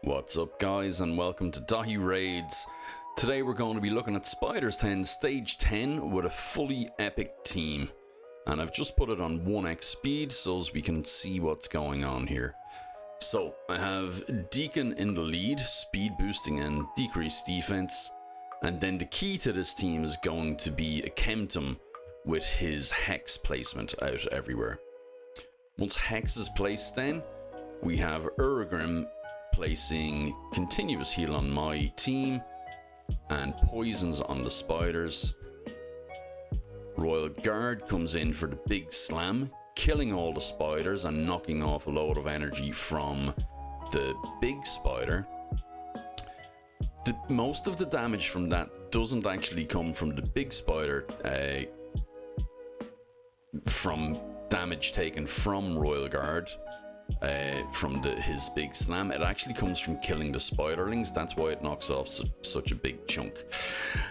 What's up guys, and welcome to Dahi Raids. Today we're going to be looking at Spiders 10 Stage 10 with a fully epic team. And I've just put it on 1x speed so as we can see what's going on here. So I have Deacon in the lead, speed boosting and decreased defense. And then the key to this team is going to be a Chemtum with his Hex placement out everywhere. Once Hex is placed, then we have Urgrim placing continuous heal on my team and poisons on the spiders. Royal Guard comes in for the big slam, killing all the spiders and knocking off a load of energy from the big spider. Most of the damage from that doesn't actually come from the big spider, from damage taken from Royal Guard, from his big slam. It actually comes from killing the spiderlings. That's why it knocks off such a big chunk.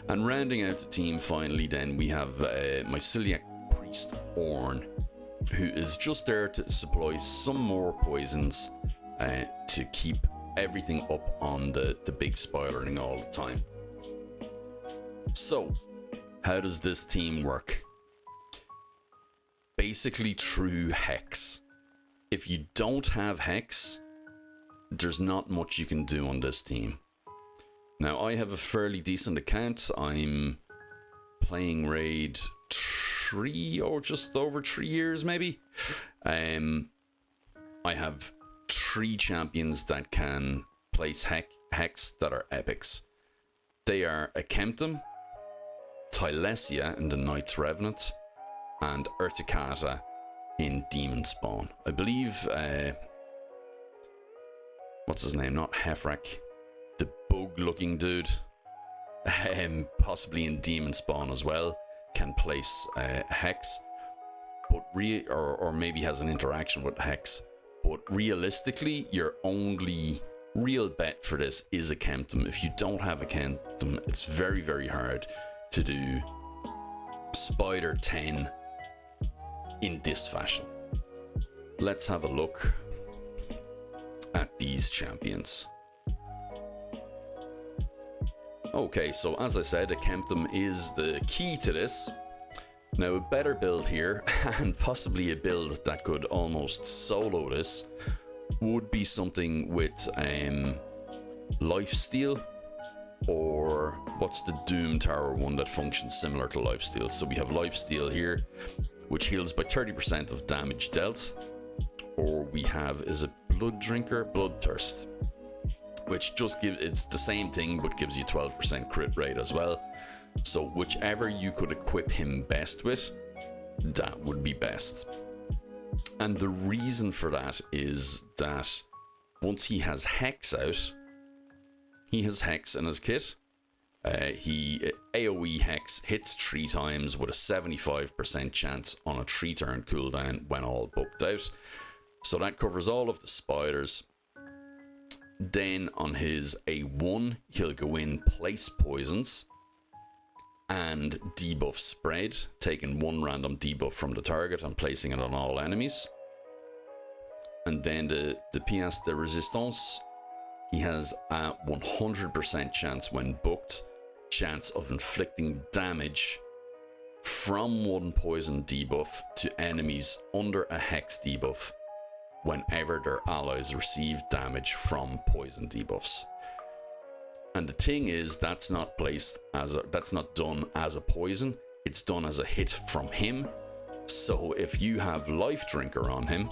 And rounding out the team finally, then we have Myceliac Priest Orn, who is just there to supply some more poisons to keep everything up on the big spiderling all the time. So how does this team work? Basically through Hex. If you don't have Hex, there's not much you can do on this team. Now, I have a fairly decent account. I'm playing Raid 3 or just over 3 years, maybe. I have 3 champions that can place Hex that are epics. They are a Chemtum, Tylesia in the Knight's Revenant, and Urticata in Demon Spawn. I believe, what's his name? Not Hefrak, the bug-looking dude, possibly in Demon Spawn as well, can place Hex, but or maybe has an interaction with Hex. But realistically, your only real bet for this is a Chemtum. If you don't have a Chemtum, it's very, very hard to do Spider 10 in this fashion. Let's have a look at these champions. Okay, so as I said, a Chemtum is the key to this. Now, a better build here, and possibly a build that could almost solo this, would be something with Lifesteal, or what's the Doom Tower one that functions similar to Lifesteal? So we have Lifesteal here, which heals by 30% of damage dealt. Or we have, is it Blood Drinker? Bloodthirst, which just gives, it's the same thing but gives you 12% crit rate as well. So whichever you could equip him best with, that would be best. And the reason for that is that once he has Hex out, he has Hex in his kit. He AoE Hex hits 3 times with a 75% chance on a 3-turn cooldown when all booked out. So that covers all of the spiders. Then on his A1, he'll go in, place poisons and debuff spread, taking 1 random debuff from the target and placing it on all enemies. And then the pièce de résistance, he has a 100% chance when booked, chance of inflicting damage from 1 poison debuff to enemies under a Hex debuff whenever their allies receive damage from poison debuffs. And the thing is, that's not done as a poison, it's done as a hit from him. So if you have Life Drinker on him,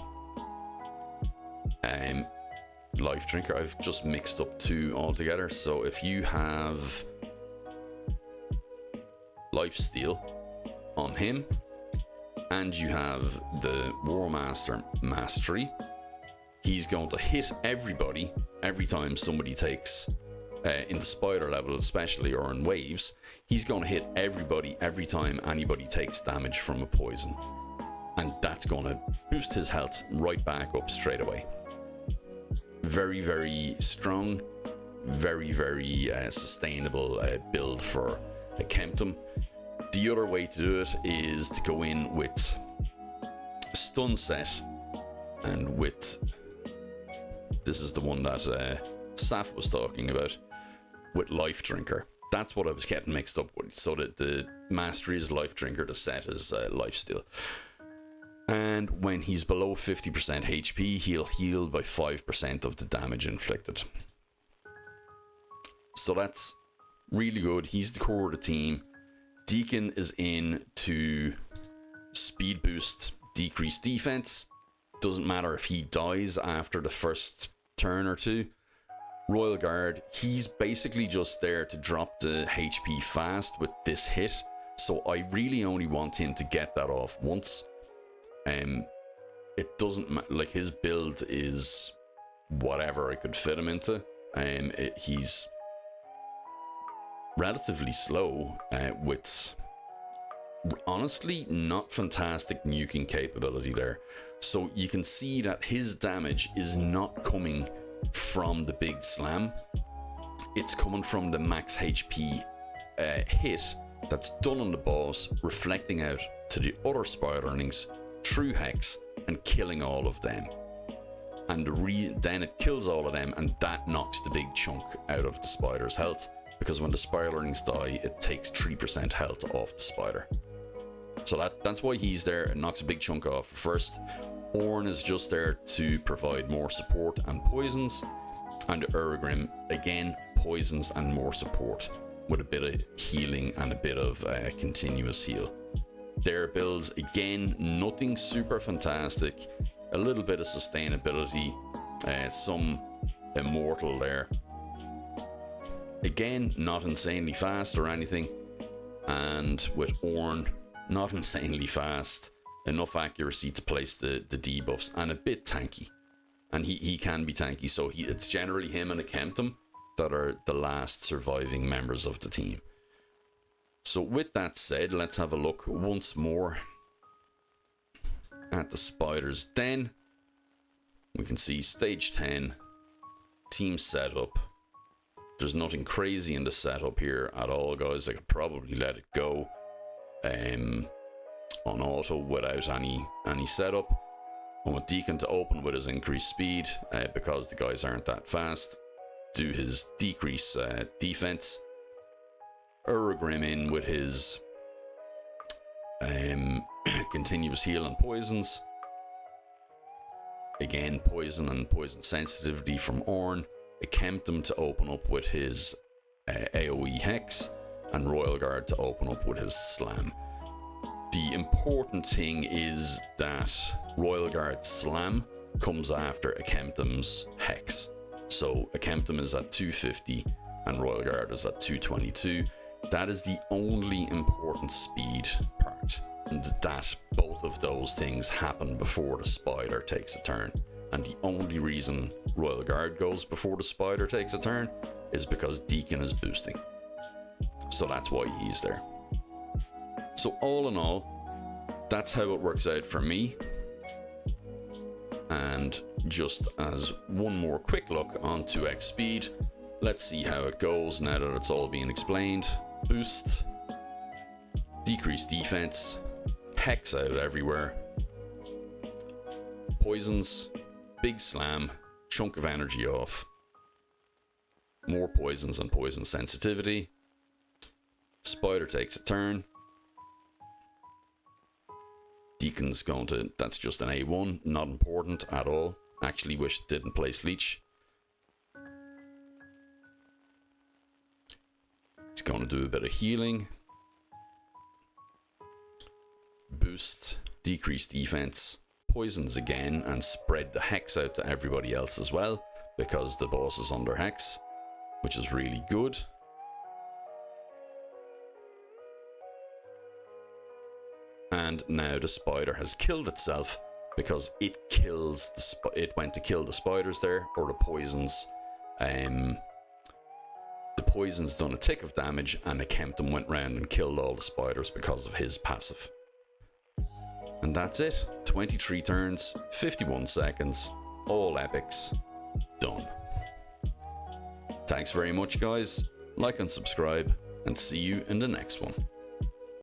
Life Drinker, I've just mixed up 2 altogether. So if you have Lifesteal on him and you have the War Master Mastery, he's going to hit everybody every time somebody takes, in the spider level especially, or in waves, he's going to hit everybody every time anybody takes damage from a poison. And that's going to boost his health right back up straight away. Very, very strong, very, very sustainable build for a Chemtum. The other way to do it is to go in with Stun Set, and with, this is the one that Saf was talking about with Life Drinker. That's what I was getting mixed up with. So that the mastery is Life Drinker, the set is Lifesteal. And when he's below 50% HP, he'll heal by 5% of the damage inflicted. So that's really good. He's the core of the team. Deacon is in to speed boost, decrease defense. Doesn't matter if he dies after the first turn or two. Royal Guard, he's basically just there to drop the HP fast with this hit. So I really only want him to get that off once. It doesn't matter, like his build is whatever I could fit him into. He's relatively slow with honestly not fantastic nuking capability there. So you can see that his damage is not coming from the big slam. It's coming from the max HP hit that's done on the boss, reflecting out to the other spiderlings through Hex and killing all of them. And then it kills all of them, and that knocks the big chunk out of the spider's health, because when the spiderlings die, it takes 3% health off the spider. So that's why he's there. It knocks a big chunk off first. Ornn is just there to provide more support and poisons, and Urgrim again poisons and more support with a bit of healing and a bit of continuous heal. Their builds, again, nothing super fantastic, a little bit of sustainability, some immortal there. Again, not insanely fast or anything, and with Ornn, not insanely fast, enough accuracy to place the debuffs, and a bit tanky. And he can be tanky, so it's generally him and Akemtum that are the last surviving members of the team. So with that said, let's have a look once more at the Spider's Den. We can see stage 10, team setup. There's nothing crazy in the setup here at all, guys. I could probably let it go on auto without any setup. I want Deacon to open with his increased speed because the guys aren't that fast. Do his decrease defense. Urgrim in with his continuous heal and poisons. Again, poison and poison sensitivity from Ornn. Akemtum to open up with his AoE Hex, and Royal Guard to open up with his Slam. The important thing is that Royal Guard Slam comes after Akemtum's Hex. So Akemtum is at 250 and Royal Guard is at 222. That is the only important speed part, and that both of those things happen before the spider takes a turn. And the only reason Royal Guard goes before the spider takes a turn is because Deacon is boosting. So that's why he's there. So all in all, that's how it works out for me. And just as one more quick look on 2x speed, let's see how it goes now that it's all being explained. Boost, decrease defense, Hex out everywhere, poisons, big slam, chunk of energy off, more poisons and poison sensitivity. Spider takes a turn. Deacon's going to, that's just an A1, not important at all. Actually wish it didn't place Leech. He's going to do a bit of healing. Boost, decrease defense, poisons again, and spread the Hex out to everybody else as well, because the boss is under Hex, which is really good. And now the spider has killed itself because it kills it went to kill the spiders there, or the poisons. The poison's done a tick of damage, and Akemtum went round and killed all the spiders because of his passive. And that's it. 23 turns, 51 seconds, all epics, done. Thanks very much, guys. Like and subscribe, and see you in the next one.